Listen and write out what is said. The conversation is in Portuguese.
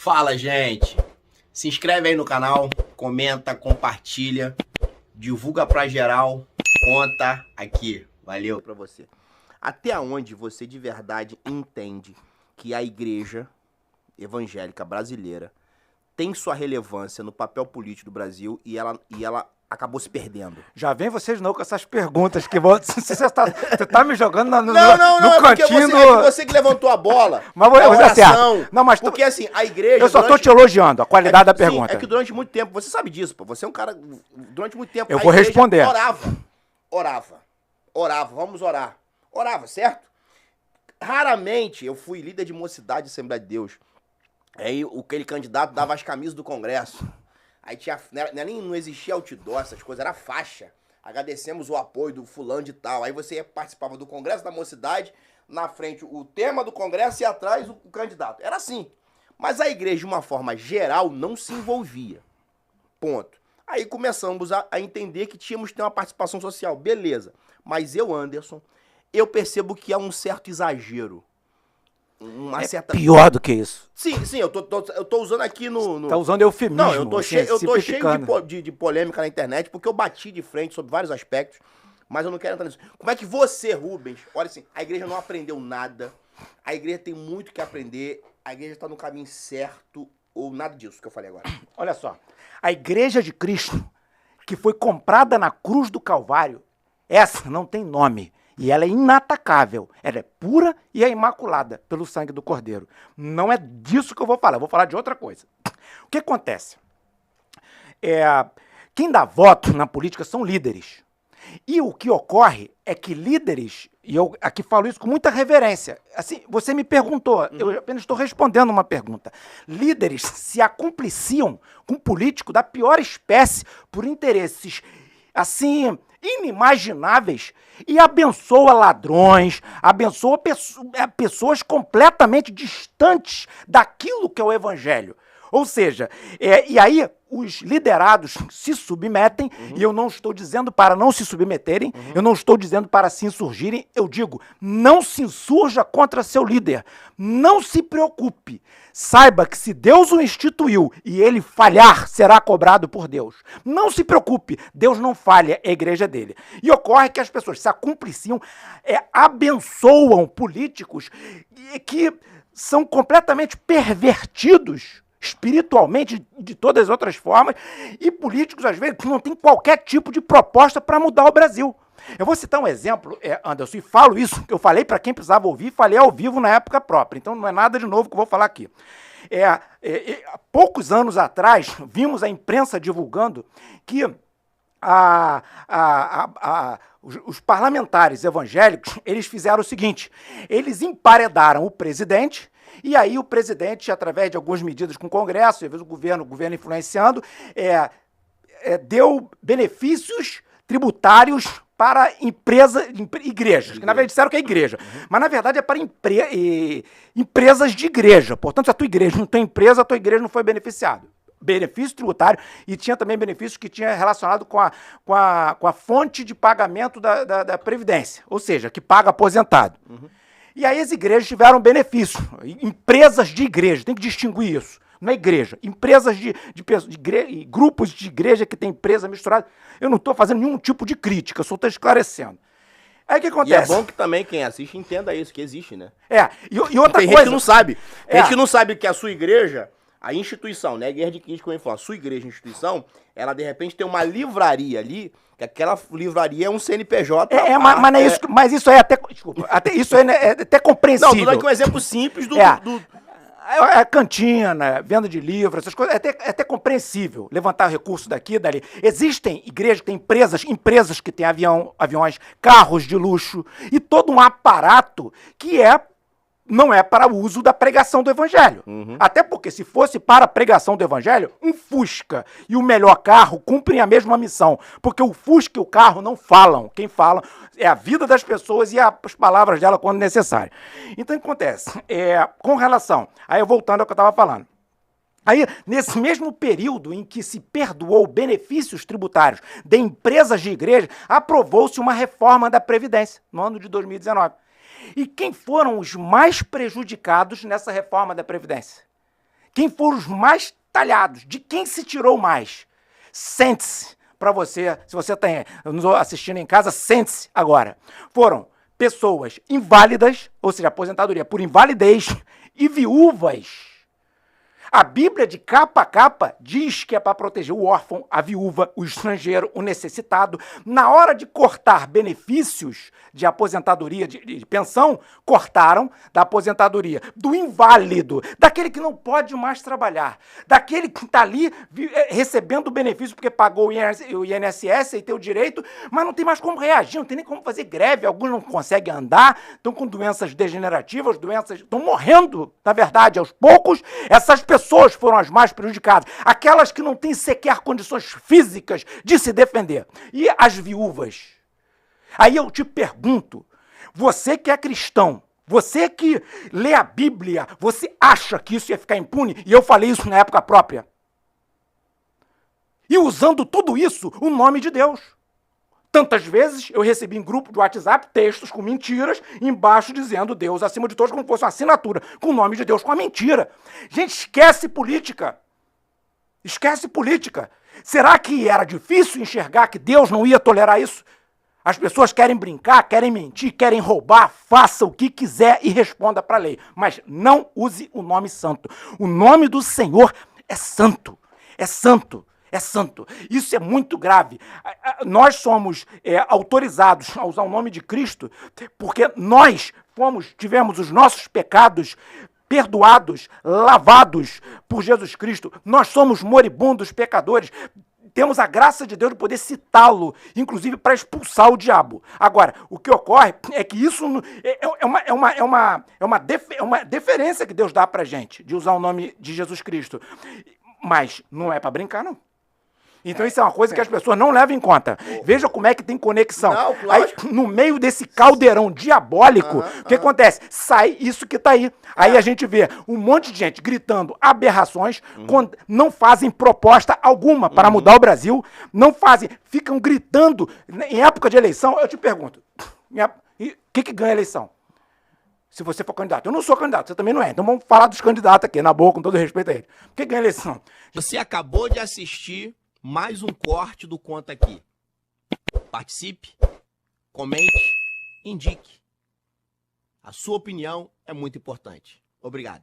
Fala, gente! Se inscreve aí no canal, comenta, compartilha, divulga pra geral, conta aqui. Valeu pra você. Até onde você de verdade entende que a igreja evangélica brasileira tem sua relevância no papel político do Brasil e ela acabou se perdendo? Já vem vocês não com essas perguntas que vão... Você tá me jogando no É cantinho... porque você que levantou a bola. Mas você oração. Não, mas porque assim, a igreja... Eu só tô te elogiando, a qualidade da pergunta. Sim, é que durante muito tempo, você sabe disso, pô, você é um cara... Durante muito tempo eu vou responder. Orava, vamos orar. Orava, certo? Raramente eu fui líder de mocidade de Assembleia de Deus. Aí aquele candidato dava as camisas do Congresso. Aí tinha, não existia outdoor, essas coisas, era faixa. Agradecemos o apoio do fulano de tal. Aí você participava do Congresso da Mocidade, na frente o tema do Congresso e atrás o candidato. Era assim. Mas a igreja, de uma forma geral, não se envolvia. Ponto. Aí começamos a entender que tínhamos que ter uma participação social. Beleza. Mas eu, Anderson, eu percebo que há um certo exagero. Uma certa... pior do que isso. Sim, eu tô usando aqui no... Tá usando eufemismo. Não, eu tô cheio de polêmica na internet, porque eu bati de frente sobre vários aspectos, mas eu não quero entrar nisso. Como é que você, Rubens, olha assim, a igreja não aprendeu nada, a igreja tem muito que aprender, a igreja tá no caminho certo, ou nada disso que eu falei agora? Olha só, a igreja de Cristo, que foi comprada na cruz do Calvário, essa não tem nome. E ela é inatacável, ela é pura e é imaculada pelo sangue do Cordeiro. Não é disso que eu vou falar de outra coisa. O que acontece? Quem dá voto na política são líderes. E o que ocorre é que líderes, e eu aqui falo isso com muita reverência, assim, você me perguntou, eu apenas estou respondendo uma pergunta. Líderes se acumpliciam com político da pior espécie por interesses, assim, inimagináveis, e abençoa ladrões, abençoa pessoas completamente distantes daquilo que é o evangelho. Ou seja, e aí os liderados se submetem, e eu não estou dizendo para não se submeterem, eu não estou dizendo para se insurgirem, eu digo, não se insurja contra seu líder, não se preocupe, saiba que se Deus o instituiu e ele falhar, será cobrado por Deus. Não se preocupe, Deus não falha, é a igreja dele. E ocorre que as pessoas se acumpliciam, abençoam políticos que são completamente pervertidos espiritualmente, de todas as outras formas, e políticos, às vezes, que não têm qualquer tipo de proposta para mudar o Brasil. Eu vou citar um exemplo, Anderson, e falo isso, que eu falei para quem precisava ouvir, falei ao vivo na época própria, então não é nada de novo que eu vou falar aqui. Há poucos anos atrás, vimos a imprensa divulgando que os parlamentares evangélicos, eles fizeram o seguinte, eles emparedaram o presidente, e aí o presidente, através de algumas medidas com o Congresso, às vezes o governo influenciando, deu benefícios tributários para igrejas, que na verdade disseram que é igreja, mas na verdade é para empresas de igreja. Portanto, se a tua igreja não tem empresa, a tua igreja não foi beneficiada. Benefício tributário, e tinha também benefícios que tinha relacionado com a fonte de pagamento da Previdência, ou seja, que paga aposentado. E aí as igrejas tiveram benefício, empresas de igreja, tem que distinguir isso, não é igreja, empresas grupos de igreja que tem empresa misturada, eu não estou fazendo nenhum tipo de crítica, eu só estou esclarecendo. Aí o que acontece? E é bom que também quem assiste entenda isso, que existe, né? E outra tem coisa... gente que não sabe, tem gente que não sabe que a sua igreja... A instituição, né? A Guerra de Crítica, como eu falo, a sua igreja, instituição, ela de repente tem uma livraria ali, que aquela livraria é um CNPJ. Mas não é isso, mas isso é até, desculpa, isso é até compreensível. Não, tudo aqui é um exemplo simples do... Cantina, venda de livros, essas coisas, é até compreensível, levantar recurso daqui e dali. Existem igrejas que têm empresas que têm aviões, carros de luxo, e todo um aparato que não é para o uso da pregação do evangelho. Até porque se fosse para a pregação do evangelho, um Fusca e o melhor carro cumprem a mesma missão. Porque o Fusca e o carro não falam. Quem fala é a vida das pessoas e as palavras dela quando necessário. Então, o que acontece? Com relação... Aí, voltando ao que eu estava falando. Aí, nesse mesmo período em que se perdoou benefícios tributários de empresas de igreja, aprovou-se uma reforma da Previdência, no ano de 2019. E quem foram os mais prejudicados nessa reforma da Previdência? Quem foram os mais talhados? De quem se tirou mais? Sente-se para você, se você está nos assistindo em casa, sente-se agora. Foram pessoas inválidas, ou seja, aposentadoria por invalidez, e viúvas. A Bíblia, de capa a capa, diz que é para proteger o órfão, a viúva, o estrangeiro, o necessitado. Na hora de cortar benefícios de aposentadoria, de pensão, cortaram da aposentadoria do inválido, daquele que não pode mais trabalhar, daquele que está ali recebendo benefício porque pagou o INSS e tem o direito, mas não tem mais como reagir, não tem nem como fazer greve, alguns não conseguem andar, estão com doenças degenerativas, estão morrendo, na verdade, aos poucos. Essas pessoas foram as mais prejudicadas, aquelas que não têm sequer condições físicas de se defender. E as viúvas? Aí eu te pergunto, você que é cristão, você que lê a Bíblia, você acha que isso ia ficar impune? E eu falei isso na época própria. E usando tudo isso, o nome de Deus. Tantas vezes eu recebi em grupo de WhatsApp textos com mentiras embaixo dizendo Deus acima de todos, como se fosse uma assinatura, com o nome de Deus, com a mentira. Gente, esquece política. Esquece política. Será que era difícil enxergar que Deus não ia tolerar isso? As pessoas querem brincar, querem mentir, querem roubar, faça o que quiser e responda para a lei. Mas não use o nome santo. O nome do Senhor é santo. É santo. É santo. Isso é muito grave. Nós somos autorizados a usar o nome de Cristo porque nós tivemos os nossos pecados perdoados, lavados por Jesus Cristo. Nós somos moribundos pecadores. Temos a graça de Deus de poder citá-lo, inclusive para expulsar o diabo. Agora, o que ocorre é que isso é uma deferência que Deus dá para a gente, de usar o nome de Jesus Cristo. Mas não é para brincar, não. Então isso é uma coisa que as pessoas não levam em conta. Veja como é que tem conexão. Não, aí, no meio desse caldeirão diabólico, o que acontece? Sai isso que está aí. Aí a gente vê um monte de gente gritando aberrações, quando não fazem proposta alguma para mudar o Brasil, não fazem, ficam gritando. Em época de eleição, eu te pergunto, o que ganha a eleição? Se você for candidato. Eu não sou candidato, você também não é. Então vamos falar dos candidatos aqui, na boa, com todo respeito a ele. O que ganha a eleição? Você acabou de assistir mais um corte do Conta Aqui. Participe, comente, indique. A sua opinião é muito importante. Obrigado.